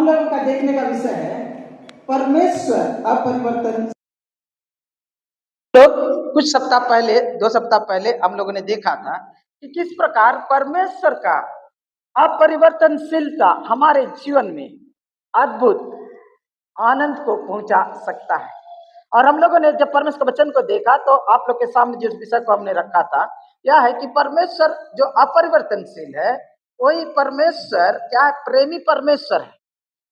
लोगों का देखने का विषय है परमेश्वर अपरिवर्तन। तो कुछ सप्ताह पहले, 2 सप्ताह पहले हम लोगों ने देखा था कि किस प्रकार परमेश्वर का अपरिवर्तनशीलता हमारे जीवन में अद्भुत आनंद को पहुंचा सकता है। और हम लोगों ने जब परमेश्वर के वचन को देखा तो आप लोग के सामने जिस विषय को हमने रखा था यह है कि परमेश्वर जो अपरिवर्तनशील है वही परमेश्वर क्या है, प्रेमी परमेश्वर है।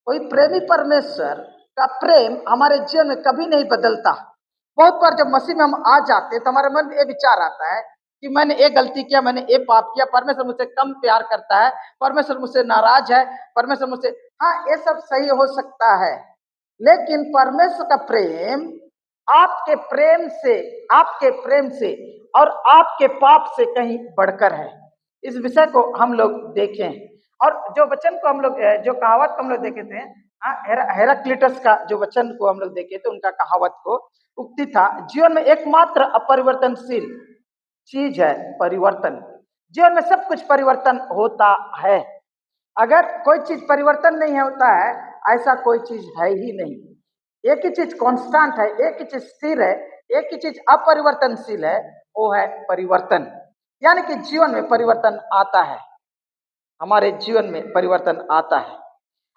वही प्रेमी परमेश्वर का प्रेम हमारे जीवन में कभी नहीं बदलता। बहुत बार जब मसीह में हम आ जाते हैं तो हमारे मन में ये विचार आता है कि मैंने ये गलती किया, मैंने ये पाप किया, परमेश्वर मुझसे कम प्यार करता है, परमेश्वर मुझसे नाराज है, परमेश्वर मुझसे, हाँ ये सब सही हो सकता है, लेकिन परमेश्वर का प्रेम आपके प्रेम से और आपके पाप से कहीं बढ़कर है। इस विषय को हम लोग देखें और जो वचन को हम लोग, जो कहावत को हम लोग देखे थे, हेराक्लिटस का जो वचन को हम लोग देखे थे, उनका कहावत को उक्ति था, जीवन में एकमात्र अपरिवर्तनशील चीज है परिवर्तन। जीवन में सब कुछ परिवर्तन होता है। अगर कोई चीज परिवर्तन नहीं होता है ऐसा कोई चीज है ही नहीं। एक ही चीज कांस्टेंट है, एक ही चीज स्थिर है, एक ही चीज अपरिवर्तनशील है, वो है परिवर्तन। यानी कि जीवन में परिवर्तन आता है, हमारे जीवन में परिवर्तन आता है।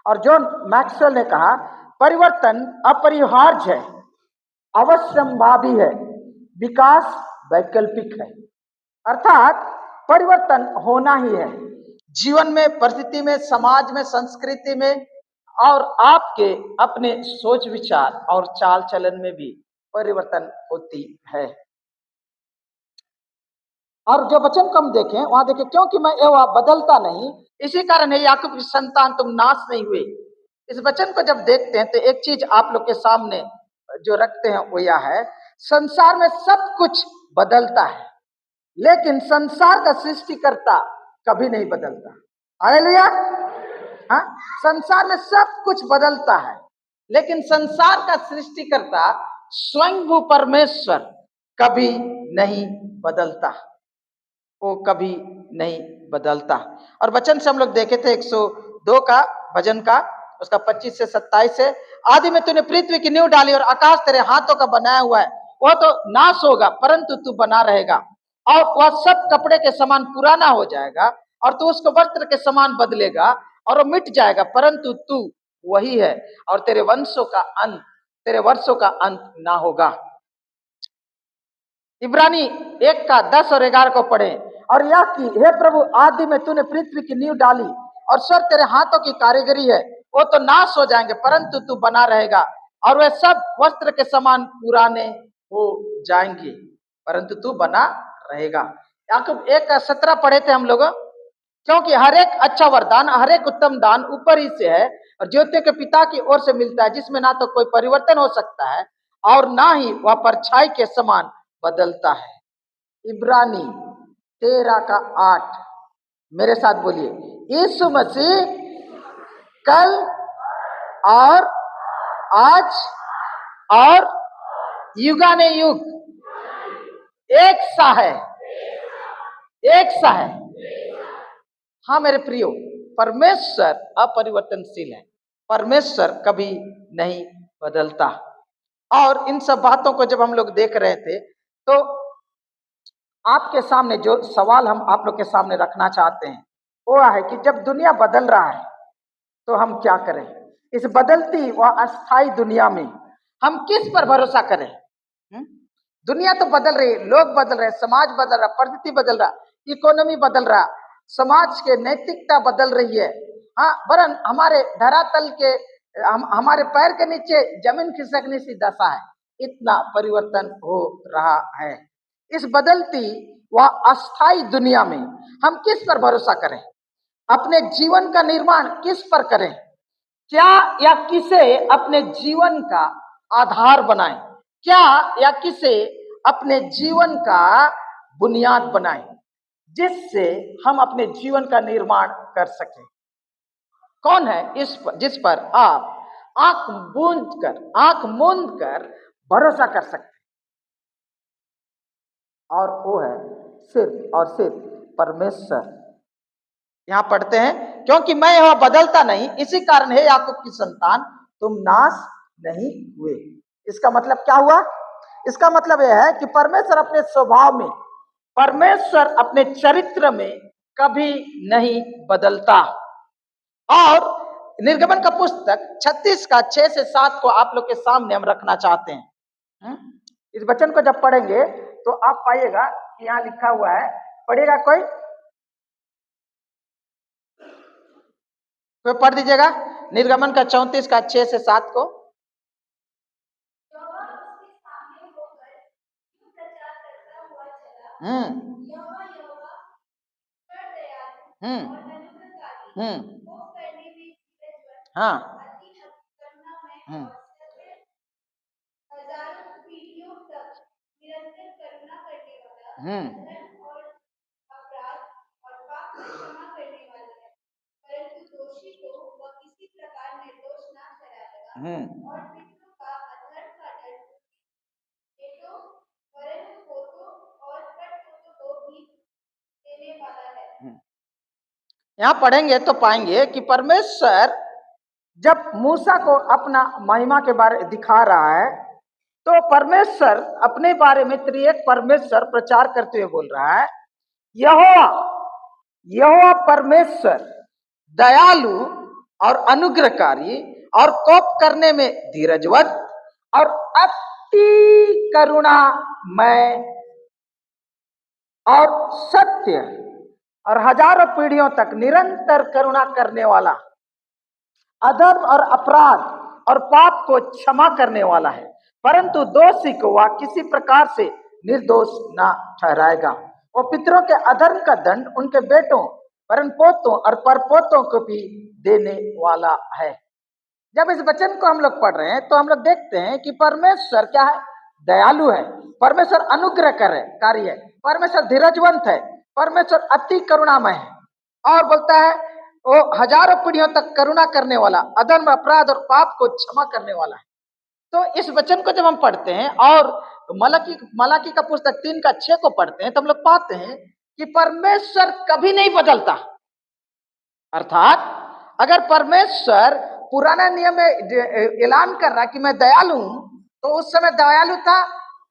और जॉन मैक्सवेल ने कहा परिवर्तन अपरिहार्य है, अवश्यंभावी है, विकास वैकल्पिक है। अर्थात परिवर्तन होना ही है। जीवन में, परिस्थिति में, समाज में, संस्कृति में और आपके अपने सोच विचार और चाल चलन में भी परिवर्तन होती है। और जो वचन को हम देखें वहां देखें, क्योंकि मैं यहोवा बदलता नहीं, इसी कारण है याकूब की संतान तुम नाश नहीं हुए। इस वचन को जब देखते हैं तो एक चीज आप लोग के सामने जो रखते हैं वो यह है, संसार में सब कुछ बदलता है लेकिन संसार का सृष्टिकर्ता कभी नहीं बदलता। हालेलुया। हाँ, संसार में सब कुछ बदलता है लेकिन संसार का सृष्टिकर्ता स्वयंभू परमेश्वर कभी नहीं बदलता, वो कभी नहीं बदलता। और वचन से हम लोग देखे थे 102 का भजन का, उसका 25 से 27 है, आदि में तूने पृथ्वी की नींव डाली और आकाश तेरे हाथों का बनाया हुआ है, वह तो नाश होगा परंतु तू बना रहेगा, और वह सब कपड़े के समान पुराना हो जाएगा और तू उसको वस्त्र के समान बदलेगा और वो मिट जाएगा परंतु तू वही है और तेरे वर्षों का अंत ना होगा। इब्रानी 1 का 10 और 11 को पढ़े, और यह कि हे प्रभु आदि में तूने पृथ्वी की नींव डाली और स्वर्ग तेरे हाथों की कारीगरी है, वो तो नाश हो जाएंगे परंतु तू बना रहेगा, और वे सब वस्त्र के समान पुराने हो जाएंगे परंतु तू बना रहेगा। याकूब 1:17 पढ़े थे हम लोग, क्योंकि हर एक अच्छा वरदान, हर एक उत्तम दान ऊपर ही से है और ज्योतियों के पिता की ओर से मिलता है, जिसमें ना तो कोई परिवर्तन हो सकता है और ना ही वह परछाई के समान बदलता है। इब्रानी 13 का 8, मेरे साथ बोलिए, यीशु मसीह कल और आज और युगाने युग एक सा है, एक सा है। हाँ मेरे प्रियो, परमेश्वर अपरिवर्तनशील है, परमेश्वर कभी नहीं बदलता। और इन सब बातों को जब हम लोग देख रहे थे तो आपके सामने जो सवाल हम आप लोग के सामने रखना चाहते हैं वो है कि जब दुनिया बदल रहा है तो हम क्या करें? इस बदलती व अस्थायी दुनिया में हम किस पर भरोसा करें? दुनिया तो बदल रही है, लोग बदल रहे, समाज बदल रहा, परिस्थिति बदल रहा, इकोनॉमी बदल रहा, समाज के नैतिकता बदल रही है। हाँ, वरन हमारे धरातल के हमारे पैर के नीचे जमीन खिसकने सी दशा है, इतना परिवर्तन हो रहा है। इस बदलती व अस्थायी दुनिया में हम किस पर भरोसा करें? अपने जीवन का निर्माण किस पर करें? क्या या किसे अपने जीवन का आधार बनाएं? क्या या किसे अपने जीवन का बुनियाद बनाएं जिससे हम अपने जीवन का निर्माण कर सकें? कौन है जिस पर आप आंख मूंद कर भरोसा कर सकते हैं? और वो है सिर्फ और सिर्फ परमेश्वर। यहां पढ़ते हैं क्योंकि मैं यह बदलता नहीं, इसी कारण है याकूब की संतान तुम नाश नहीं हुए। इसका मतलब क्या हुआ? इसका मतलब यह है कि परमेश्वर अपने स्वभाव में, परमेश्वर अपने चरित्र में कभी नहीं बदलता। और निर्गमन का पुस्तक 36 का 6 से 7 को आप लोग के सामने हम रखना चाहते हैं। इस वचन को जब पढ़ेंगे तो आप पाइएगा कि यहां लिखा हुआ है, पढ़ेगा कोई पढ़ दीजिएगा निर्गमन का 34 का 6 से 7 को। हाँ। यहां पढ़ेंगे तो पाएंगे कि परमेश्वर जब मूसा को अपना महिमा के बारे दिखा रहा है, तो परमेश्वर अपने बारे में त्रिएक परमेश्वर प्रचार करते हुए बोल रहा है, यहोवा परमेश्वर दयालु और अनुग्रहकारी और कोप करने में धीरजवत और अति करुणामय और सत्य और हजारों पीढ़ियों तक निरंतर करुणा करने वाला, अधर्म और अपराध और पाप को क्षमा करने वाला है, परंतु दोषी को वह किसी प्रकार से निर्दोष ना ठहराएगा। वो पितरों के अधर्म का दंड उनके बेटों, परम पोतों और परपोतों को भी देने वाला है। जब इस वचन को हम लोग पढ़ रहे हैं तो हम लोग देखते हैं कि परमेश्वर क्या है? दयालु है, परमेश्वर अनुग्रहकारी है, परमेश्वर धीरजवंत है, परमेश्वर अति करुणामय है, और बोलता है वो हजारों पीढ़ियों तक करुणा करने वाला, अधर्म अपराध और पाप को क्षमा करने वाला है। तो इस वचन को जब हम पढ़ते हैं और मलाकी का पुस्तक 3 का 6 को पढ़ते हैं तो हम लोग पाते हैं कि परमेश्वर कभी नहीं बदलता। अर्थात अगर परमेश्वर पुराना नियम में ऐलान कर रहा कि मैं दयालु हूं, तो उस समय दयालु था,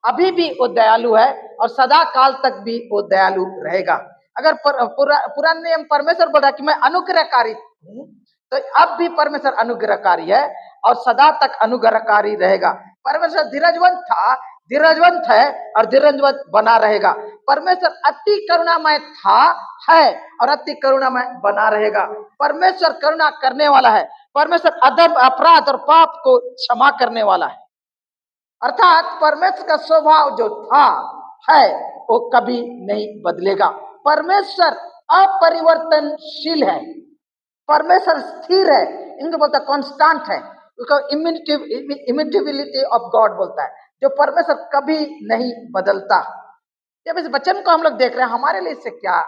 अभी भी वो दयालु है और सदा काल तक भी वो दयालु रहेगा। अगर पुराना नियम परमेश्वर बोल रहा कि मैं अनुग्रहकारी हूं, तो अब भी परमेश्वर अनुग्रहकारी है और सदा तक अनुग्रहकारी रहेगा। परमेश्वर धीरजवंत था, धीरजवंत है और धीरजवंत बना रहेगा। परमेश्वर अति करुणामय था, है और अति करुणामय बना रहेगा। परमेश्वर करुणा करने वाला है, परमेश्वर अधर्म अपराध और पाप को क्षमा करने वाला है। अर्थात परमेश्वर का स्वभाव जो था है वो कभी नहीं बदलेगा। परमेश्वर अपरिवर्तनशील है, परमेश्वर स्थिर है, इनको बोलता है कांस्टेंट है, उसको इम्यूटेबिलिटी ऑफ गॉड बोलता है, जो परमेश्वर कभी नहीं बदलता। जब इस वचन को हम लोग देख रहे हैं, हमारे लिए इससे क्या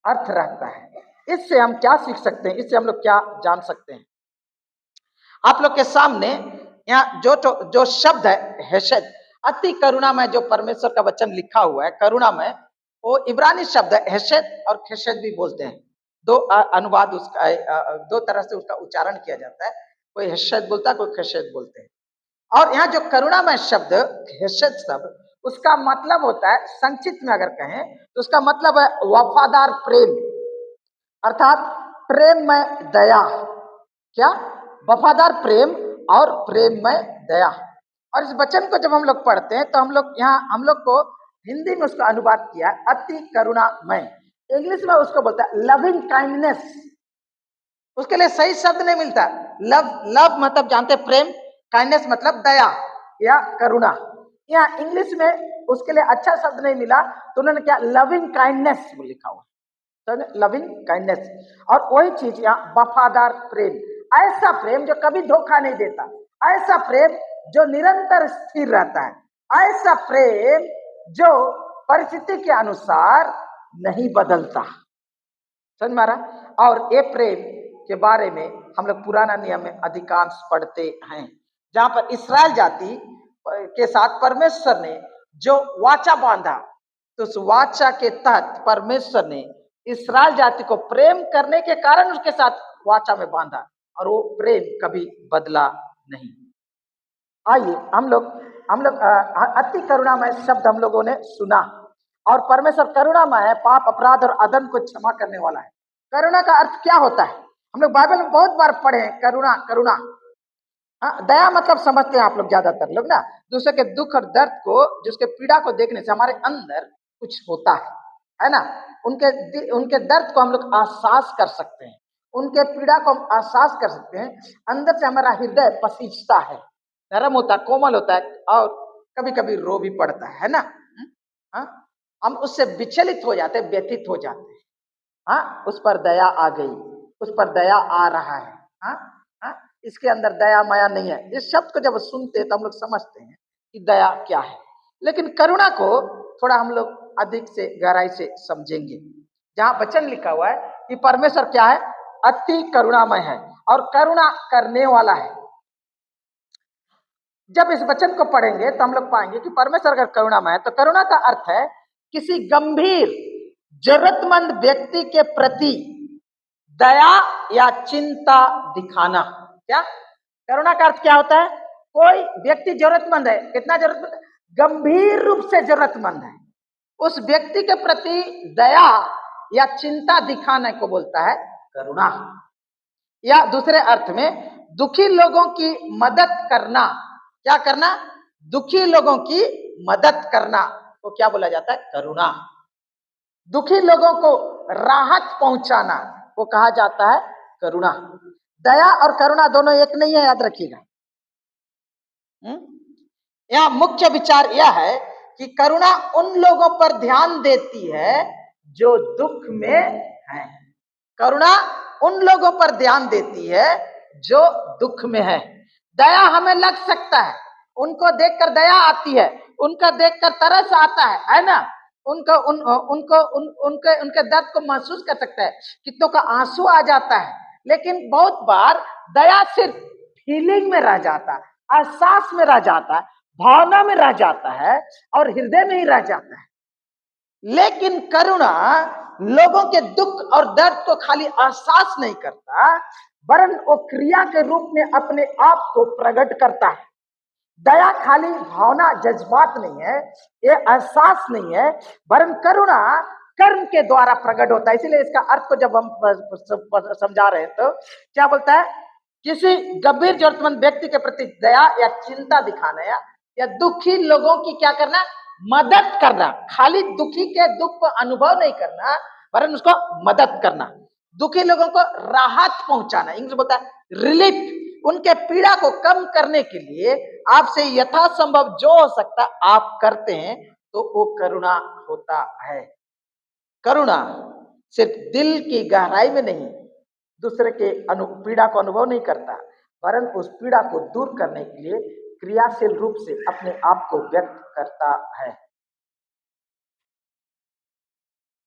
अर्थ रहता है, इससे हम क्या सीख सकते हैं, इससे हम लोग क्या जान सकते हैं? आप लोग के सामने यहाँ जो शब्द है हेशेद, अति करुणामय, जो परमेश्वर का वचन लिखा हुआ है करुणामय, वो इब्रानी शब्द है हेशेद और खेशेद भी बोलते हैं। दो अनुवाद उसका, दो तरह से उसका उच्चारण किया जाता है, कोई हेशेद बोलता है, कोई खेशेद बोलते हैं। और यहाँ जो करुणामय शब्द हेशेद शब्द, उसका मतलब होता है, संक्षिप्त में अगर कहें तो उसका मतलब है वफादार प्रेम, अर्थात प्रेम में दया। क्या? वफादार प्रेम और प्रेम में दया। और इस वचन को जब हम लोग पढ़ते हैं तो हम लोग को हिंदी में उसका अनुवाद किया अति करुणामय, इंग्लिश में उसको बोलता है लविंग काइंडनेस। उसके लिए सही शब्द नहीं मिलता। लव मतलब जानते प्रेम, काइंडनेस मतलब दया या करुणा। यहाँ इंग्लिश में उसके लिए अच्छा शब्द नहीं मिला तो उन्होंने क्या लविंग काइंडनेस लिखा हुआ, तो लविंग काइंडनेस। और वही चीज यहाँ वफादार प्रेम, ऐसा प्रेम जो कभी धोखा नहीं देता, ऐसा प्रेम जो निरंतर स्थिर रहता है, ऐसा प्रेम जो परिस्थिति के अनुसार नहीं बदलता। समझ में आ रहा? और ये प्रेम के बारे में हम लोग पुराना नियम में अधिकांश पढ़ते हैं, जहां पर इस्राएल जाति के साथ परमेश्वर ने जो वाचा बांधा, तो उस वाचा के तहत परमेश्वर ने इस्राएल जाति को प्रेम करने के कारण उसके साथ वाचा में बांधा, और वो प्रेम कभी बदला नहीं। आइए हम लोग अति करुणामय शब्द हम लोगों ने सुना, और परमेश्वर करुणामय है, पाप अपराध और अधर्म को क्षमा करने वाला है। करुणा का अर्थ क्या होता है? हम लोग बाइबल में बहुत बार पढ़े हैं, करुणा करुणा। हाँ, दया मतलब समझते हैं आप लोग ज्यादातर लोग ना, दूसरे के दुख और दर्द को, जिसके पीड़ा को देखने से हमारे अंदर कुछ होता है ना। उनके दर्द को हम लोग एहसास कर सकते हैं, उनके पीड़ा को हम एहसास कर सकते हैं। अंदर से हमारा हृदय पसीजता है, नरम होता है, कोमल होता है, और कभी कभी रो भी पड़ता है ना। हाँ, हम उससे विचलित हो जाते हैं, व्यथित हो जाते हैं। हाँ, उस पर दया आ गई, उस पर दया आ रहा है। हाँ हाँ, इसके अंदर दया माया नहीं है। इस शब्द को जब सुनते हैं तो हम लोग समझते हैं कि दया क्या है। लेकिन करुणा को थोड़ा हम लोग अधिक से गहराई से समझेंगे। जहां वचन लिखा हुआ है कि परमेश्वर क्या है? अति करुणामय है और करुणा करने वाला है। जब इस वचन को पढ़ेंगे तो हम लोग पाएंगे कि परमेश्वर अगर करुणामय है तो करुणा का अर्थ है किसी गंभीर जरूरतमंद व्यक्ति के प्रति दया या चिंता दिखाना। क्या करुणा का अर्थ क्या होता है? कोई व्यक्ति जरूरतमंद है, कितना जरूरतमंद है? गंभीर रूप से जरूरतमंद है, उस व्यक्ति के प्रति दया या चिंता दिखाने को बोलता है करुणा। या दूसरे अर्थ में दुखी लोगों की मदद करना। क्या करना? दुखी लोगों की मदद करना को क्या बोला जाता है? करुणा। दुखी लोगों को राहत पहुंचाना को कहा जाता है करुणा। दया और करुणा दोनों एक नहीं है, याद रखिएगा। यह मुख्य विचार यह है कि करुणा उन लोगों पर ध्यान देती है जो दुख में है। करुणा उन लोगों पर ध्यान देती है जो दुख में है। दया हमें लग सकता है, उनको देखकर दया आती है, उनका देखकर तरस आता है ना। उनके दर्द को महसूस कर सकता है, कितनों का आंसू आ जाता है। लेकिन बहुत बार दया सिर्फ फीलिंग में रह जाता है, एहसास में रह जाता है, भावना में रह जाता है और हृदय में ही रह जाता है। लेकिन करुणा लोगों के दुख और दर्द को खाली एहसास नहीं करता, वरन वो क्रिया के रूप में अपने आप को प्रकट करता है। दया खाली भावना जज्बात नहीं है, ये एहसास नहीं है, वरन करुणा कर्म के द्वारा प्रकट होता है। इसीलिए इसका अर्थ को जब हम समझा रहे हैं तो क्या बोलता है? किसी गंभीर जरूरतमंद व्यक्ति के प्रति दया या चिंता दिखाना, या दुखी लोगों की क्या करना? मदद करना। खाली दुखी के दुख को अनुभव नहीं करना, वरन उसको मदद करना। दुखी लोगों को राहत पहुंचाना, इंग्लिश बोलता है रिलीफ। उनके पीड़ा को कम करने के लिए आपसे यथासंभव जो हो सकता आप करते हैं, तो वो करुणा होता है। करुणा सिर्फ दिल की गहराई में नहीं दूसरे के पीड़ा को अनुभव नहीं करता, वरन उस पीड़ा को दूर करने के लिए क्रियाशील रूप से अपने आप को व्यक्त करता है।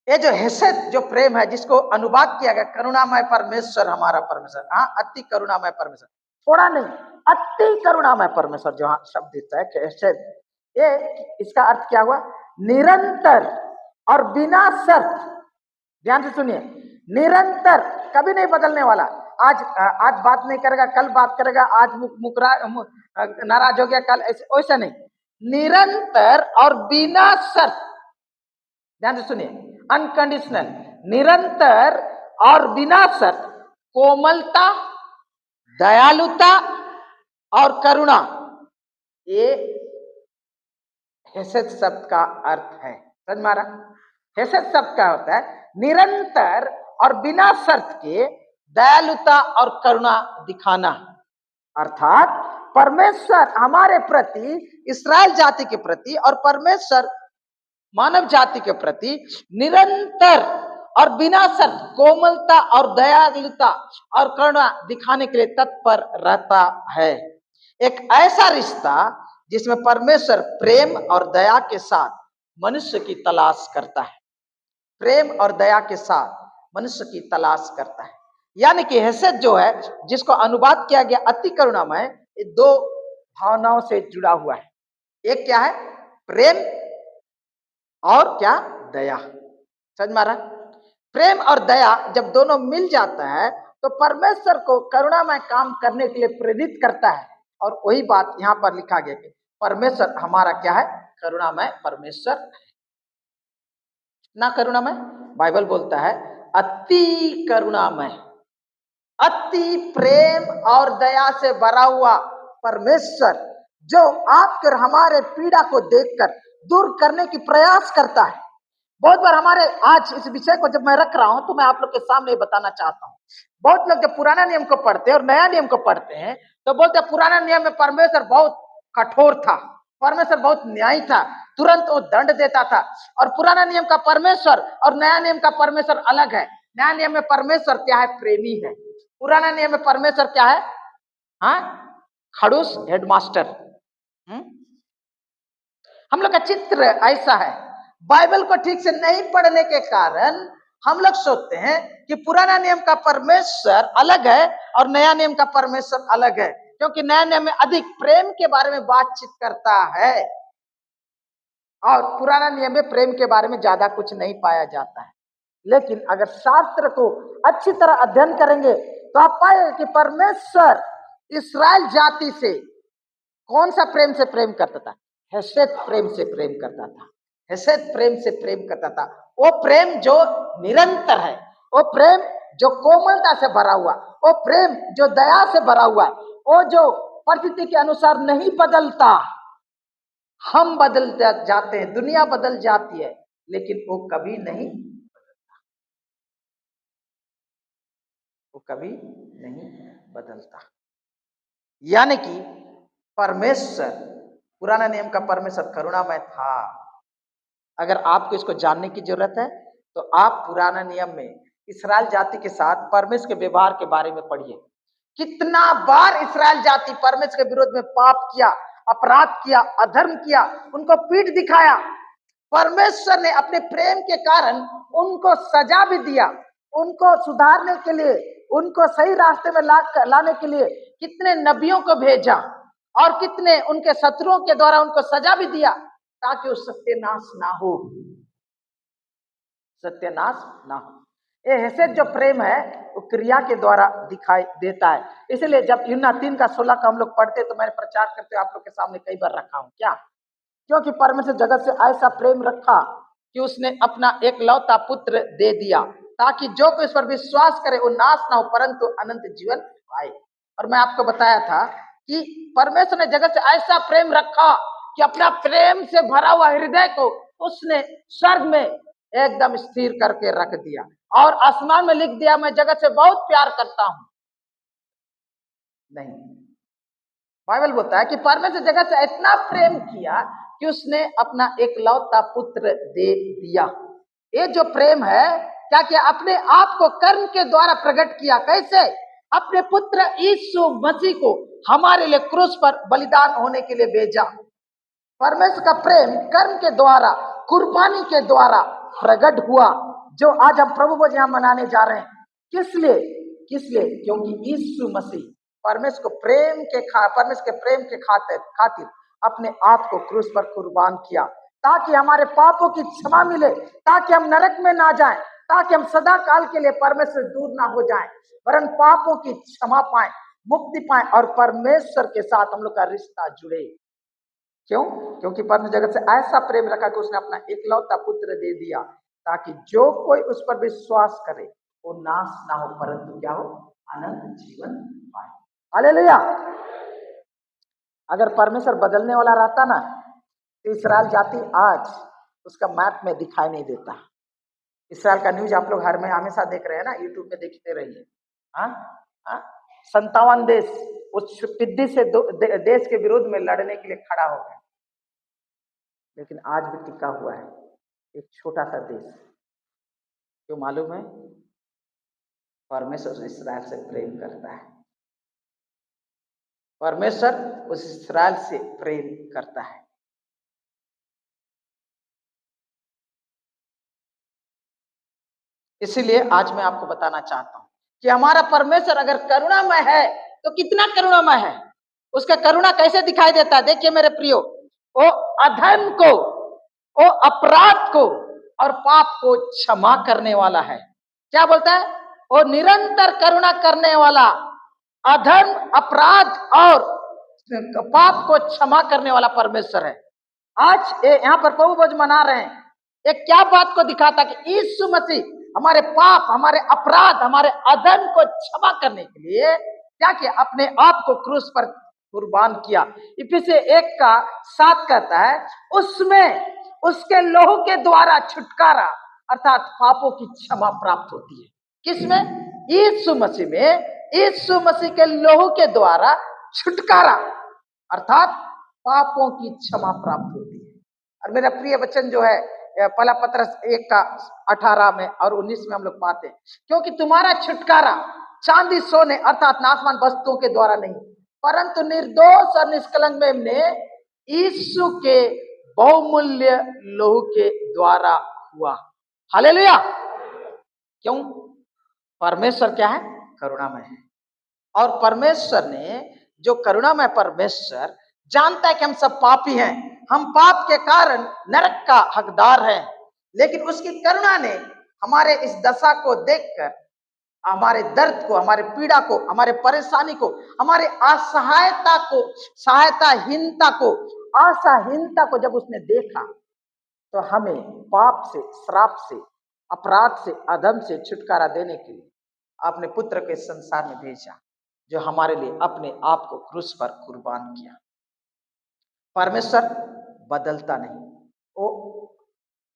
ये जो हेसेद, जो प्रेम है, जिसको अनुवाद किया गया करुणामय परमेश्वर, हमारा परमेश्वर, हाँ, अति करुणामय परमेश्वर, थोड़ा नहीं, अति करुणामय परमेश्वर जो शब्द देता है हेसेद, ये इसका अर्थ क्या हुआ? निरंतर और बिना शर्त। ध्यान से सुनिए, निरंतर, कभी नहीं बदलने वाला। आज बात नहीं करेगा, कल बात करेगा, आज नाराज हो गया, कल ऐसा नहीं, निरंतर और बिना शर्त। ध्यान से सुनिए, अनकंडीशनल, निरंतर और बिना शर्त कोमलता, दयालुता और करुणा, ये हेसेद शब्द का अर्थ है। समझ मारा? हेसेद शब्द का होता है निरंतर और बिना शर्त के दयालुता और करुणा दिखाना। अर्थात परमेश्वर हमारे प्रति, इस्राएल जाति के प्रति, और परमेश्वर मानव जाति के प्रति निरंतर और बिना शर्त कोमलता और दयालुता और करुणा दिखाने के लिए तत्पर रहता है। एक ऐसा रिश्ता जिसमें परमेश्वर प्रेम और दया के साथ मनुष्य की तलाश करता है। प्रेम और दया के साथ मनुष्य की तलाश करता है। यानी कि हेसेद जो है, जिसको अनुवाद किया गया अति करुणामय, ये दो भावनाओं से जुड़ा हुआ है। एक क्या है? प्रेम, और क्या? दया। समझ मारा? प्रेम और दया जब दोनों मिल जाता है तो परमेश्वर को करुणामय काम करने के लिए प्रेरित करता है। और वही बात यहाँ पर लिखा गया कि परमेश्वर हमारा क्या है? करुणामय परमेश्वर है। ना करुणामय, बाइबल बोलता है अति करुणामय, अति प्रेम और दया से भरा हुआ परमेश्वर, जो आपके और हमारे पीड़ा को देखकर दूर करने की प्रयास करता है। बहुत बार हमारे आज इस विषय को जब मैं रख रहा हूं तो मैं आप लोग के सामने बताना चाहता हूं। बहुत लोग जब पुराना नियम को पढ़ते हैं और नया नियम को पढ़ते हैं तो बोलते हैं पुराना नियम में परमेश्वर बहुत कठोर था, परमेश्वर बहुत न्यायी था, तुरंत वो दंड देता था। और पुराना नियम का परमेश्वर और नया नियम का परमेश्वर अलग है। नया नियम में परमेश्वर क्या है? प्रेमी है। पुराना नियम में परमेश्वर क्या है? हाँ, खड़ूस हेडमास्टर। हम लोग का चित्र ऐसा है। बाइबल को ठीक से नहीं पढ़ने के कारण हम लोग सोचते हैं कि पुराना नियम का परमेश्वर अलग है और नया नियम का परमेश्वर अलग है, क्योंकि नया नियम में अधिक प्रेम के बारे में बातचीत करता है और पुराना नियम में प्रेम के बारे में ज्यादा कुछ नहीं पाया जाता है। लेकिन अगर शास्त्र को अच्छी तरह अध्ययन करेंगे तो आप पाएंगे कि परमेश्वर इस्राएल जाति से कौन सा प्रेम से प्रेम करता था? हेसेद प्रेम से प्रेम करता था। हेसेद प्रेम से प्रेम करता था। वो प्रेम जो निरंतर है, वो प्रेम जो कोमलता से भरा हुआ, वो प्रेम जो दया से भरा हुआ है, वो जो परिस्थिति के अनुसार नहीं बदलता। हम बदल जाते हैं, दुनिया बदल जाती है, लेकिन वो कभी नहीं बदलता, वो कभी नहीं बदलता। यानी कि परमेश्वर, पुराना नियम का परमेश्वर करुणामय था। अगर आपको इसको जानने की जरूरत है तो आप पुराना नियम में इस्राएल जाति के साथ परमेश्वर के व्यवहार के बारे में पढ़िए। कितना बार इस्राएल जाति परमेश्वर के विरोध में पाप किया, अपराध किया, अधर्म किया, उनको पीठ दिखाया। परमेश्वर ने अपने प्रेम के कारण उनको सजा भी दिया। उनको सुधारने के लिए, उनको सही रास्ते में लाने के लिए कितने नबियों को भेजा और कितने उनके शत्रुओं के द्वारा उनको सजा भी दिया, ताकि वो सत्यानाश ना हो, सत्यानाश ना हो। ये हेसेद जो प्रेम है वो क्रिया के द्वारा दिखाई देता है। इसलिए जब यूहन्ना 3:16 का हम लोग पढ़ते तो मैंने प्रचार करते आप लोग के सामने कई बार रखा हूं। क्या? क्योंकि परमेश्वर जगत से ऐसा प्रेम रखा कि उसने अपना एकलौता पुत्र दे दिया, ताकि जो कोई इस पर विश्वास करे वो नाश ना हो परंतु अनंत जीवन पाए। और मैं आपको बताया था कि परमेश्वर ने जगत से ऐसा प्रेम रखा कि अपना प्रेम से भरा हुआ हृदय को उसने स्वर्ग में एकदम स्थिर करके रख दिया और आसमान में लिख दिया मैं जगत से बहुत प्यार करता हूं। नहीं, बाइबल बोलता है कि परमेश्वर जगत से इतना प्रेम किया कि उसने अपना एकलौता पुत्र दे दिया। ये जो प्रेम है क्या किया? अपने आप को कर्म के द्वारा प्रकट किया। कैसे? अपने पुत्र यीशु मसीह को हमारे लिए क्रूस पर बलिदान होने के लिए भेजा। परमेश्वर का प्रेम कर्म के द्वारा, कुर्बानी के द्वारा प्रकट हुआ, जो आज हम प्रभु भोज यहाँ मनाने जा रहे हैं। किस लिए? किस लिए? क्योंकि यीशु मसीह परमेश्वर के प्रेम के खातिर अपने आप को क्रूस पर कुर्बान किया, ताकि हमारे पापों की क्षमा मिले, ताकि हम नरक में ना जाएं, ताकि हम सदा काल के लिए परमेश्वर दूर ना हो जाएं, वरन पापों की क्षमा पाएं, मुक्ति पाएं और परमेश्वर के साथ हम लोग का रिश्ता जुड़े। क्यों? क्योंकि परमेश्वर जगत से ऐसा प्रेम रखा कि उसने अपना एकलौता पुत्र दे दिया, ताकि जो कोई उस पर विश्वास करे वो नाश ना हो परंतु क्या हो? अनंत जीवन पाए। हालेलुया। अगर परमेश्वर बदलने वाला रहता ना तो इस्राएल जाति आज उसका मैप में दिखाई नहीं देता। इस्राएल का न्यूज आप लोग हमेशा देख रहे हैं ना, यूट्यूब में देखते रहिए। 57 देश उस पिद्दी से देश के विरोध में लड़ने के लिए खड़ा हो गया, लेकिन आज भी टिका हुआ है एक छोटा सा देश। क्यों मालूम है? परमेश्वर इस्राएल से प्रेम करता है। परमेश्वर उस इस्राएल से प्रेम करता है। इसीलिए आज मैं आपको बताना चाहता हूं कि हमारा परमेश्वर अगर करुणामय है तो कितना करुणामय है। उसका करुणा कैसे दिखाई देता है? देखिए मेरे प्रियो, वो अधर्म को, वो अपराध को और पाप को क्षमा करने वाला है। क्या बोलता है? वो निरंतर करुणा करने वाला, अधर्म, अपराध और पाप को क्षमा करने वाला परमेश्वर है। आज यहाँ पर प्रभु भोज मना रहे हैं। एक क्या बात को दिखाता कि यीशु मसीह हमारे पाप, हमारे अपराध, हमारे अधर्म को क्षमा करने के लिए क्या किया? अपने आप को क्रूस पर कुर्बान किया। इफिसियों 1:7 कहता है, उसमें उसके लहू के द्वारा छुटकारा अर्थात पापों की क्षमा प्राप्त होती है। किसमें? यीशु मसीह में। यीशु मसीह के लहू के द्वारा छुटकारा अर्थात पापों की क्षमा प्राप्त होती है। और मेरा प्रिय वचन जो है पहला पत्रस 1:18 में और 19 में हम लोग पाते हैं, क्योंकि तुम्हारा छुटकारा चांदी सोने अर्थात नाशवान वस्तुओं के द्वारा नहीं, परंतु निर्दोष और निष्कलंक में यीशु के बहुमूल्य लहू के द्वारा हुआ। हालेलुया। क्यों? परमेश्वर क्या है? करुणामय है। और परमेश्वर ने, जो करुणामय परमेश्वर जानता है कि हम सब पापी हैं, हम पाप के कारण नरक का हकदार हैं, लेकिन उसकी करुणा ने हमारे इस दशा को देखकर हमारे दर्द को, हमारे पीड़ा को, हमारे परेशानी को, हमारे असहायता को, आशाहीनता को जब उसने देखा, तो हमें पाप से, श्राप से, अपराध से, अधर्म से छुटकारा देने के लिए अपने पुत्र के संसार में भेजा, जो हमारे लिए अपने आप को क्रूस पर कुर्बान किया। परमेश्वर बदलता नहीं। वो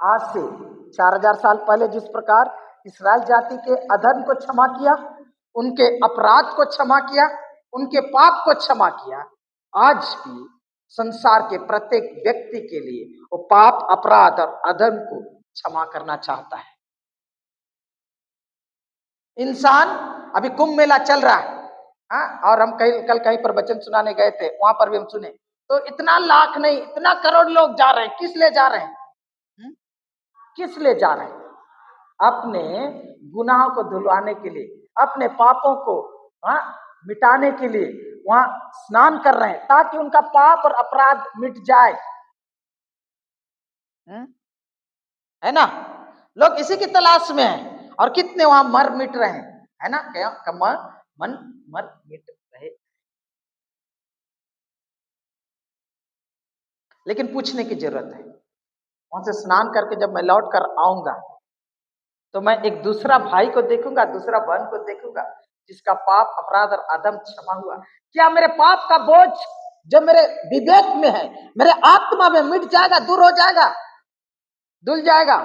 आज से 4000 साल पहले जिस प्रकार इस्राएल जाति के अधर्म को क्षमा किया, उनके अपराध को क्षमा किया, उनके पाप को क्षमा किया, आज भी संसार के प्रत्येक व्यक्ति के लिए वो पाप, अपराध और अधर्म को क्षमा करना चाहता है। इंसान, अभी कुंभ मेला चल रहा है, और हम कल कहीं पर वचन सुनाने गए थे, वहां पर भी हम सुने, तो इतना लाख नहीं, इतना करोड़ लोग जा रहे हैं। किस लिए जा रहे हैं? किस लिए जा रहे हैं? अपने गुनाहों को धुलवाने के लिए, अपने पापों को मिटाने के लिए वहां स्नान कर रहे हैं, ताकि उनका पाप और अपराध मिट जाए। है ना? लोग इसी की तलाश में हैं, और कितने वहां मर मिट रहे हैं, है ना? क्या मन मर मिट रहे। लेकिन पूछने की जरूरत है। वहां से स्नान करके जब मैं लौट कर आऊंगा, तो मैं एक दूसरा भाई को देखूंगा, दूसरा बहन को देखूंगा, जिसका पाप, अपराध और अधर्म क्षमा हुआ। क्या मेरे पाप का बोझ जो मेरे विवेक में है, मेरे आत्मा में मिट जाएगा, दूर हो जाएगा, धुल जाएगा?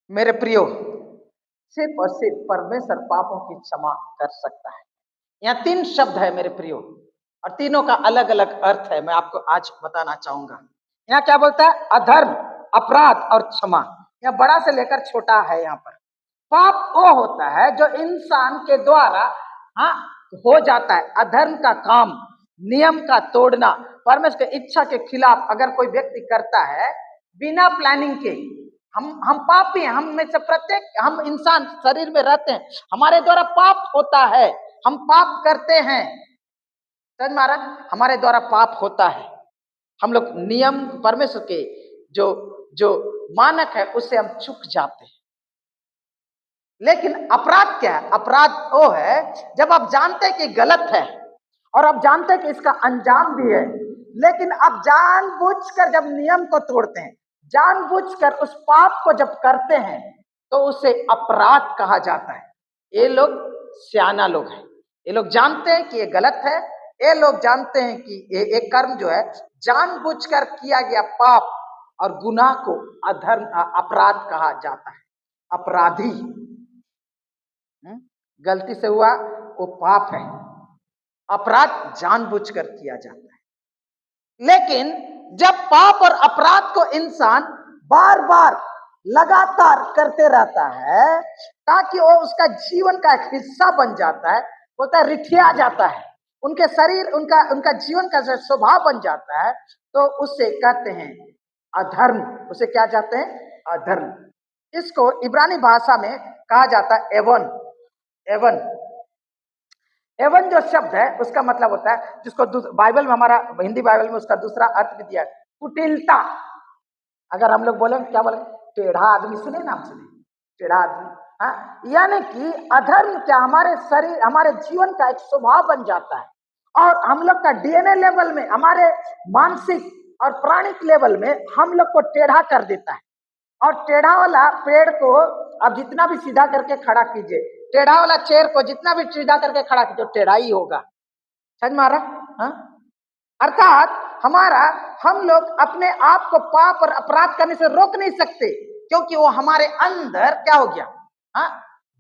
मेरे प्रियो, सिर्फ और सिर्फ परमेश्वर पापों की क्षमा कर सकता है। यहाँ 3 शब्द है मेरे प्रियो, और तीनों का अलग अलग अर्थ है। मैं आपको आज बताना चाहूंगा। यहाँ क्या बोलता है? अधर्म, अपराध और क्षमा। यहाँ बड़ा से लेकर छोटा है। यहाँ पर पाप वो होता है जो इंसान के द्वारा हो जाता है। अधर्म का काम, नियम का तोड़ना, परमेश्वर की इच्छा के खिलाफ अगर कोई व्यक्ति करता है बिना प्लानिंग के, हम पापी हैं। हम में से प्रत्येक, हम इंसान शरीर में रहते हैं, हमारे द्वारा पाप होता है, हम पाप करते हैं। समझ में आ रहा है? हमारे द्वारा पाप होता है। हम लोग नियम, परमेश्वर के जो मानक है, उससे हम चूक जाते हैं। लेकिन अपराध क्या है? अपराध वो है जब आप जानते हैं कि गलत है, और आप जानते हैं कि इसका अंजाम भी है, लेकिन आप जानबूझकर जब नियम को तोड़ते हैं, जानबूझकर उस पाप को जब करते हैं, तो उसे अपराध कहा जाता है। ये लोग सियाना लोग हैं, ये लोग जानते हैं कि ये गलत है, ये लोग जानते हैं कि ये कर्म जो है जानबूझकर किया गया पाप और गुनाह को अधर्म, अपराध कहा जाता है। अपराधी, गलती से हुआ वो पाप है, अपराध जानबूझकर किया जाता है। लेकिन जब पाप और अपराध को इंसान बार बार लगातार करते रहता है, ताकि वो उसका जीवन का एक हिस्सा बन जाता है, बोलता है रिठिया जाता है, उनके शरीर, उनका जीवन का स्वभाव बन जाता है, तो उससे कहते हैं अधर्म। उसे क्या कहते हैं? अधर्म। इसको इब्रानी भाषा में कहा जाता है एवन। एवन एवन जो शब्द है उसका मतलब होता है, जिसको बाइबल में, हमारा हिंदी बाइबल में उसका दूसरा अर्थ भी दिया है, कुटिलता। अगर हम लोग बोले, क्या बोले, टेढ़ा आदमी, सुने नाम सुने, टेढ़ा आदमी। हाँ, यानी कि अधर्म क्या हमारे शरीर, हमारे जीवन का एक स्वभाव बन जाता है, और हम लोग का डीएनए लेवल में, हमारे मानसिक और प्राणिक लेवल में हम लोग को टेढ़ा कर देता है। और टेढ़ा वाला पेड़ को अब जितना भी सीधा करके खड़ा कीजिए, टेढ़ा वाला चेयर को जितना भी सीधा करके खड़ा कीजिए, टेढ़ा ही होगा। समझ में आ रहा? हाँ? अर्थात हम लोग अपने आप को पाप और अपराध करने से रोक नहीं सकते, क्योंकि वो हमारे अंदर क्या हो गया, हाँ,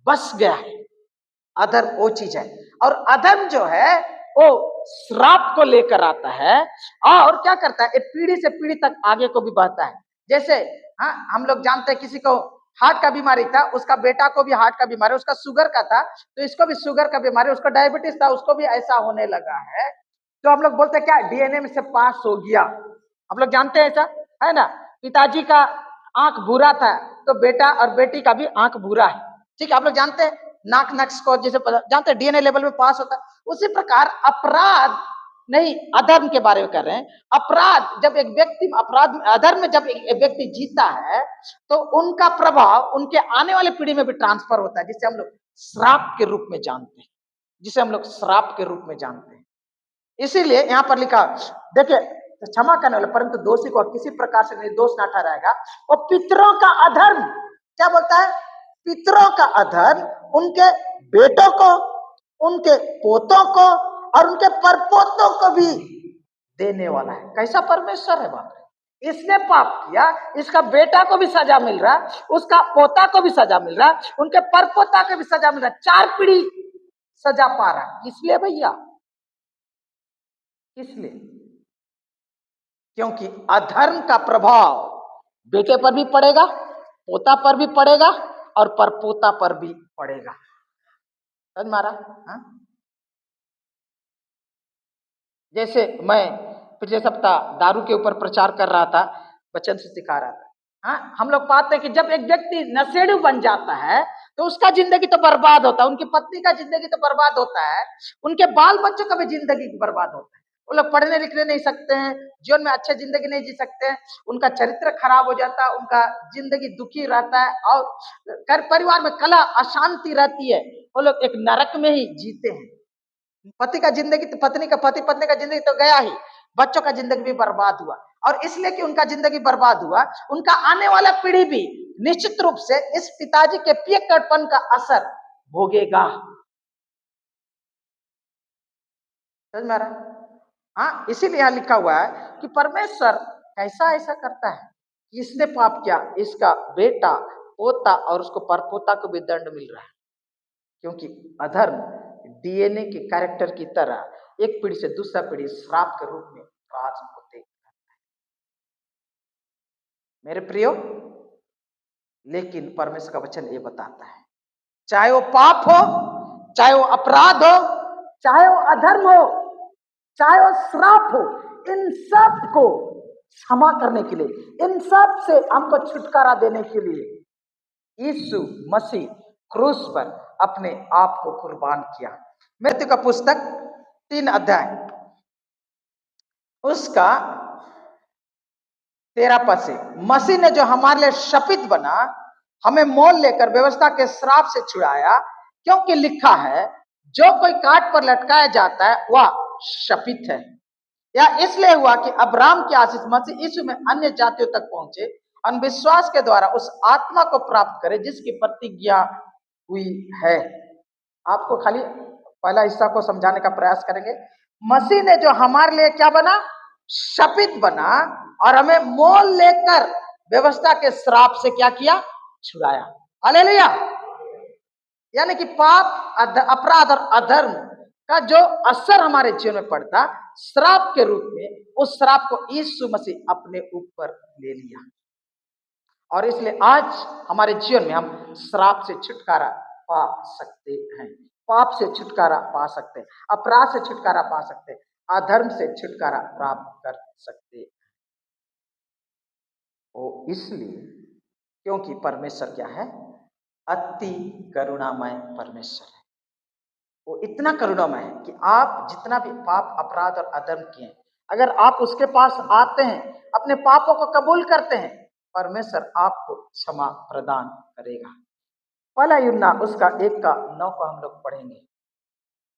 बस गया है। अधर्म वो चीज है, और अधर्म जो है वो श्राप को लेकर आता है, और क्या करता है, एक पीढ़ी से पीढ़ी तक आगे को भी बढ़ता है। जैसे हाँ, हम लोग जानते हैं, किसी को हार्ट का बीमारी था, उसका बेटा को भी हार्ट का बीमारी, उसका शुगर का था तो इसको भी शुगर का बीमारी, उसका डायबिटीज था, उसको भी ऐसा होने लगा है। तो हम लोग बोलते हैं क्या, डीएनए में से पास हो गया। हम लोग जानते हैं ऐसा, है ना। पिताजी का आंख भूरा था तो बेटा और बेटी का भी आंख भूरा है, ठीक है। आप लोग जानते हैं, नाक नक्श को जैसे जानते हैं डीएनए लेवल में पास होता है। उसी प्रकार अपराध नहीं, अधर्म के बारे में कर रहे हैं। अपराध, जब एक व्यक्ति अपराध, अधर्म में जब एक व्यक्ति जीता है तो उनका प्रभाव उनके आने वाले पीढ़ी में भी ट्रांसफर होता है, जिसे हम लोग श्राप के रूप में जानते हैं, जिसे हम लोग श्राप के रूप में जानते हैं। इसीलिए यहां पर लिखा, देखिए, क्षमा करने वाले परंतु दोषी को किसी प्रकार से निर्दोष ना ठहराएगा। और पितरों का अधर्म, क्या बोलता है, पितरों का अधर्म उनके बेटों को, उनके पोतों को और उनके परपोतों को भी देने वाला है। कैसा परमेश्वर है बाप रे। इसने पाप किया, इसका बेटा को भी सजा मिल रहा, उसका पोता को भी सजा मिल रहा, उनके परपोता को भी सजा मिल रहा, 4 पीढ़ी सजा पा रहा। इसलिए भैया, इसलिए क्योंकि अधर्म का प्रभाव बेटे पर भी पड़ेगा, पोता पर भी पड़ेगा और परपोता पर भी पड़ेगा। समझ मारा? हाँ? जैसे मैं पिछले सप्ताह दारू के ऊपर प्रचार कर रहा था, वचन से सिखा रहा था। हाँ, हम लोग पाते हैं कि जब एक व्यक्ति नशेड़ी बन जाता है तो उसका जिंदगी तो बर्बाद होता है, उनकी पत्नी का जिंदगी तो बर्बाद होता है, उनके बाल बच्चों का भी जिंदगी बर्बाद होता है। वो लोग पढ़ने लिखने नहीं सकते हैं, जीवन में अच्छे जिंदगी नहीं जी सकते हैं, उनका चरित्र खराब हो जाता है, उनका जिंदगी दुखी रहता है, और घर परिवार में कलह अशांति रहती है। वो लोग एक नरक में ही जीते हैं। पति का जिंदगी तो, पत्नी का जिंदगी तो गया ही, बच्चों का जिंदगी भी बर्बाद हुआ। और इसलिए कि उनका जिंदगी बर्बाद हुआ, उनका आने वाला पीढ़ी भी निश्चित रूप से इस पिताजी के पियक्कड़पन का असर भोगेगा। समझ में आ रहा है? हाँ, इसीलिए यहां लिखा हुआ है कि परमेश्वर कैसा ऐसा करता है, इसने पाप किया, इसका बेटा, पोता और उसको परपोता को भी दंड मिल रहा है, क्योंकि अधर्म डीएनए के कैरेक्टर की तरह एक पीढ़ी से दूसरा पीढ़ी श्राप के रूप में राज होते। मेरे प्रियो, लेकिन परमेश्वर का वचन ये बताता है, चाहे वो पाप हो, चाहे वो अपराध हो, चाहे वो अधर्म हो, चाहे वो श्राप हो, इन सब को क्षमा करने के लिए, इन सब से हमको छुटकारा देने के लिए यीशु मसीह क्रूस पर अपने आप को कुर्बान किया। मृत्यु का पुस्तक 3 अध्याय उसका 13 पद से, मसीह ने जो हमारे लिए शपित बना, हमें मोल लेकर व्यवस्था के श्राप से छुड़ाया, क्योंकि लिखा है, जो कोई काट पर लटकाया जाता है वह शपित है। या इसलिए हुआ कि अब्राहम की आशीष मसीह यीशु में अन्य जातियों तक पहुंचे, विश्वास के द्वारा उस आत्मा को प्राप्त करे जिसकी प्रतिज्ञा हुई है। आपको खाली पहला हिस्सा को समझाने का प्रयास करेंगे। मसीह ने जो हमारे लिए क्या बना, शपित बना, और हमें मोल लेकर व्यवस्था के श्राप से क्या किया, छुड़ाया। हालेलुया। यानी कि पाप, अपराध और अधर्म का जो असर हमारे जीवन में पड़ता श्राप के रूप में, उस श्राप को यीशु मसीह अपने ऊपर ले लिया। और इसलिए आज हमारे जीवन में हम श्राप से छुटकारा पा सकते हैं, पाप से छुटकारा पा सकते हैं, अपराध से छुटकारा पा सकते हैं, अधर्म से छुटकारा प्राप्त कर सकते हैं। वो इसलिए क्योंकि परमेश्वर क्या है, अति करुणामय परमेश्वर है। वो इतना करुणामय है कि आप जितना भी पाप अपराध और अधर्म किए, अगर आप उसके पास आते हैं, अपने पापों को कबूल करते हैं, परमेश्वर आपको क्षमा प्रदान करेगा। पहला यूहन्ना उसका 1:9 को हम लोग पढ़ेंगे।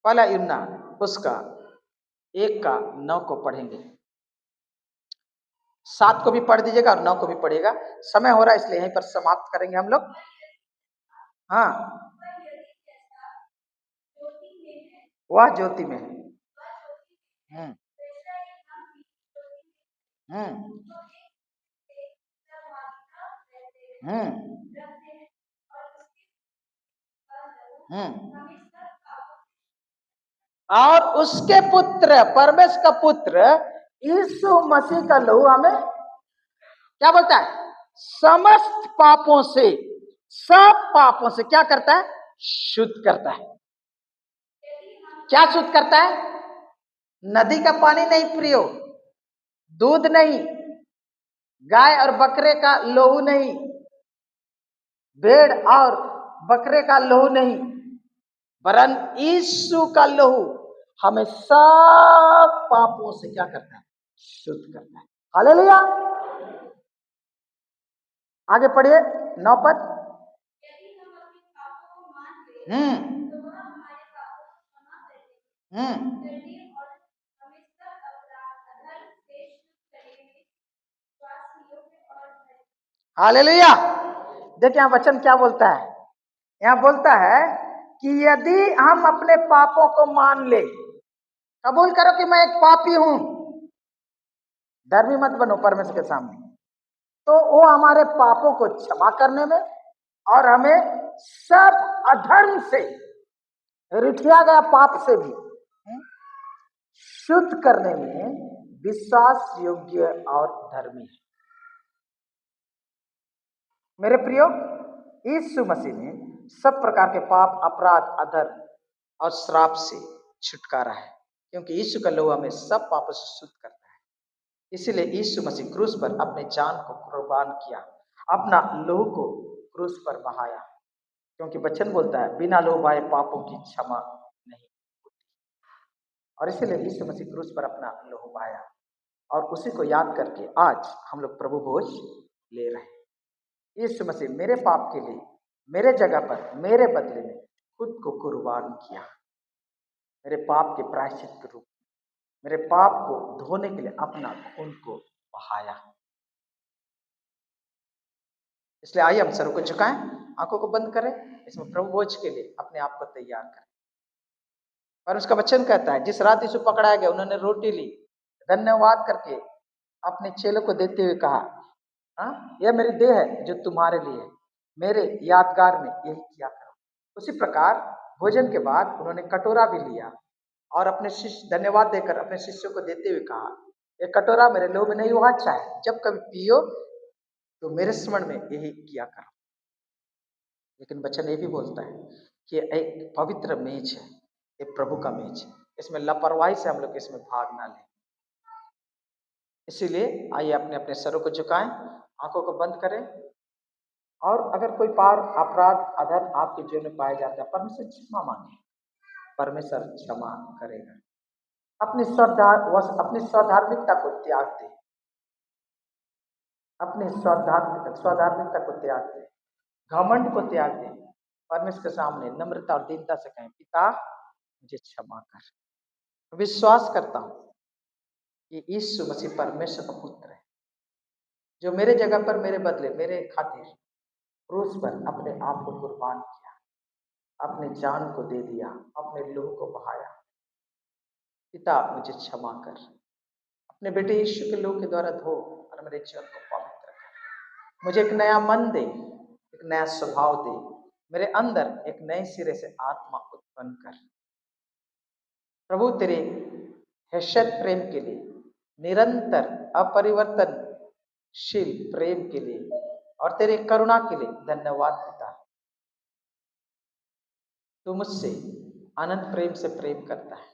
पहला यूहन्ना उसका 1:9 को पढ़ेंगे। 7 को भी पढ़ दीजिएगा और 9 को भी पढ़िएगा। समय हो रहा है इसलिए यहीं पर समाप्त करेंगे हम लोग। हाँ, वह ज्योति में है। हम्म हम्म हम्म हम्म और उसके पुत्र, परमेश्वर का पुत्र यीशु मसीह का लहू हमें क्या बोलता है? समस्त पापों से, सब पापों से क्या करता है? शुद्ध करता है। क्या शुद्ध करता है? नदी का पानी नहीं पियो, दूध नहीं, गाय और बकरे का लहू नहीं, भेड़ और बकरे का लहू नहीं, वरन यीशु का लहू हमें सब पापों से क्या करता है? शुद्ध करता है। हालेलुया। आगे पढ़िए 9 पद। हम्म हालेलुया। देखिए यहाँ वचन क्या बोलता है? यहाँ बोलता है कि यदि हम अपने पापों को मान ले, कबूल करो कि मैं एक पापी हूं, धर्मी मत बनो परमेश्वर के सामने, तो वो हमारे पापों को क्षमा करने में और हमें सब अधर्म से, रिठिया गया पाप से भी शुद्ध करने में विश्वास योग्य और धर्मी है। मेरे प्रियो, यीशु मसीह ने सब प्रकार के पाप, अपराध, अधर्म और श्राप से छुटकारा है, क्योंकि यीशु का लहू हमें सब पापों से शुद्ध करता है। इसीलिए यीशु मसीह क्रूस पर अपने जान को कुर्बान किया, अपना लहू को क्रूस पर बहाया, क्योंकि वचन बोलता है बिना लहू बहाए पापों की क्षमा नहीं होती। और इसीलिए यीशु मसीह क्रूस पर अपना लहू बहाया, और उसी को याद करके आज हम लोग प्रभु भोज ले रहे हैं। यीशु मसीह मेरे पाप के लिए, मेरे जगह पर, मेरे बदले में खुद को कुर्बान किया, मेरे पाप के प्रायश्चित के रूप में, मेरे पाप को धोने के लिए अपना खून को बहाया। इसलिए आइए हम सरों को झुकाएं, आंखों को बंद करें, इसमें प्रभु भोज के लिए अपने आप को तैयार करें। और उसका वचन कहता है, जिस रात यीशु पकड़ाया गया, उन्होंने रोटी ली, धन्यवाद करके अपने चेलों को देते हुए कहा, हाँ, यह मेरी देह है जो तुम्हारे लिए है, मेरे यादगार में यही किया करो। उसी प्रकार भोजन के बाद उन्होंने कटोरा भी लिया और अपने शिष्य, धन्यवाद देकर अपने शिष्यों को देते हुए कहा, यह कटोरा मेरे लहू में नहीं हुआ चाहे, जब कभी पियो तो मेरे स्मरण में यही किया करो। लेकिन वचन ये भी बोलता है कि एक पवित्र मेज है, एक प्रभु का मेज है, इसमें लापरवाही से हम लोग इसमें भाग ना लें। इसीलिए आइए अपने अपने सरों को झुकाएं, आंखों को बंद करें, और अगर कोई पार, अपराध, अधर्म आपके जीवन में पाया जाता है, परमेश्वर क्षमा मांगे, परमेश्वर क्षमा करेगा। अपनी स्वधार्मिकता को त्याग दे, अपनी स्वधार्मिकता को त्याग दे, घमंड को त्याग दे, परमेश्वर के सामने नम्रता और दीनता से कहें, पिता मुझे क्षमा कर। विश्वास करता हूं कि यीशु मसीह परमेश्वर का पुत्र है, जो मेरे जगह पर, मेरे बदले, मेरे खातिर क्रूस पर अपने आप को कुर्बान किया, अपने जान को दे दिया, अपने लहू को बहाया। पिता मुझे क्षमा कर, अपने बेटे यीशु के लहू के द्वारा धो और मेरे जीवन को पवित्र कर। मुझे एक नया मन दे, एक नया स्वभाव दे, मेरे अंदर एक नए सिरे से आत्मा उत्पन्न कर। प्रभु तेरे हैशत प्रेम के लिए, निरंतर अपरिवर्तनशील प्रेम के लिए और तेरे करुणा के लिए धन्यवाद पिता। तू मुझसे अनंत प्रेम से प्रेम करता है,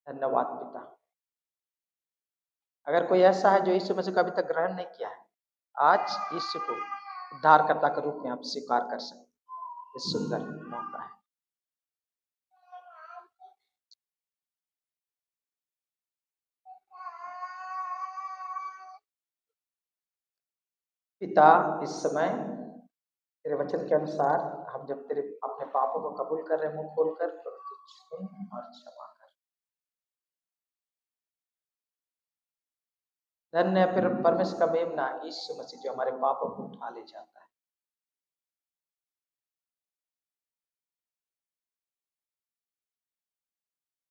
धन्यवाद पिता। अगर कोई ऐसा है जो यीशु मसीह को अभी तक ग्रहण नहीं किया है, आज यीशु को उद्धारकर्ता के रूप में आप स्वीकार कर सकते हैं। ये सुंदर मौका है। पिता, इस समय तेरे वचन के अनुसार हम जब तेरे अपने पापों को कबूल कर रहे हैं मुंह खोलकर, तो तू सुन और क्षमा कर। धन्य फिर परमेश्वर का मेमना यीशु मसीह जो हमारे पापों को उठा ले जाता है।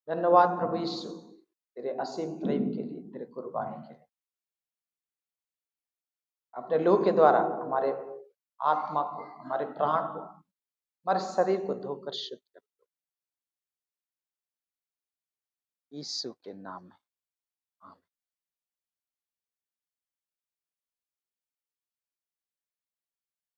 धन्यवाद प्रभु यीशु तेरे असीम प्रेम के लिए, तेरे कुर्बानी के लिए। अपने लोह के द्वारा हमारे आत्मा को, हमारे प्राण को, हमारे शरीर को धोकर शुद्ध कर दो, यीशु के नाम में।